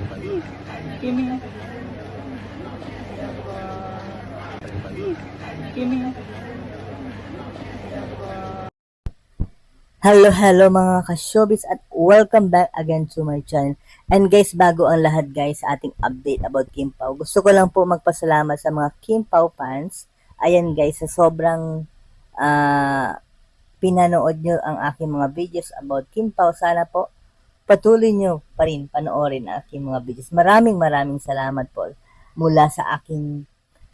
Kimi. Kimi. Hello mga ka-showbiz at welcome back again to my channel. And guys, bago ang lahat guys, ating update about Kim Pao. Gusto ko lang po magpasalamat sa mga Kim Pao fans. Ayan guys, sa sobrang pinanood nyo ang aking mga videos about Kim Pao. Sana po patuloy nyo pa rin panoorin ang aking mga videos. Maraming salamat po mula sa aking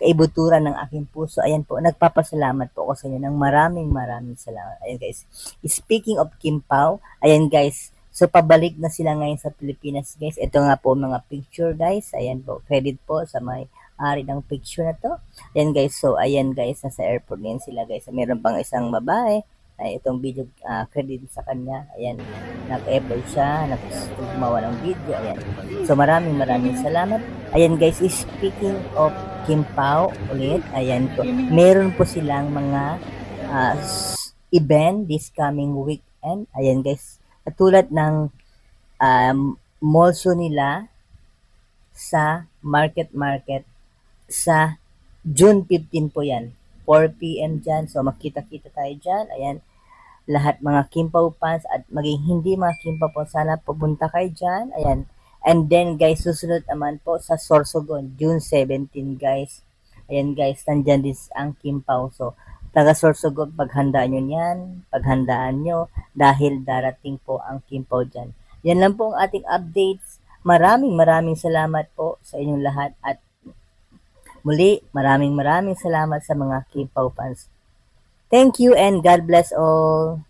kaibuturan ng aking puso. Ayan po, nagpapasalamat po ako sa inyo ng maraming salamat. Ayan guys, speaking of Kim Pao, ayan guys, so pabalik na sila ngayon sa Pilipinas guys. Ito nga po mga picture guys. Ayan po, credit po sa may ari ng picture na to. Ayan guys, so ayan guys, nasa airport ngayon sila guys. Meron pang isang babae ay itong video credit sa kanya. Ayan, nag-effort siya, gumawa ng video. Ayan. So maraming salamat. Ayan guys, speaking of Kim Pao ulit, ayan po. Meron po silang mga event this coming weekend. Ayan guys, katulad ng mall show nila sa market sa June 15 po yan. 4 p.m. dyan. So makita-kita tayo dyan. Ayan, lahat mga Kim Pao fans at maging hindi mga Kim Pao fans, sana pupunta kayo dyan. Ayan. And then guys, susunod naman po sa Sorsogon, June 17 guys. Ayan guys, nandyan din ang Kim Pao. So, taga Sorsogon, paghandaan nyo yan, paghandaan nyo, dahil darating po ang Kim Pao dyan. Yan lang po ang ating updates. Maraming salamat po sa inyong lahat at muli, maraming salamat sa mga Kim Pao fans. Thank you and God bless all.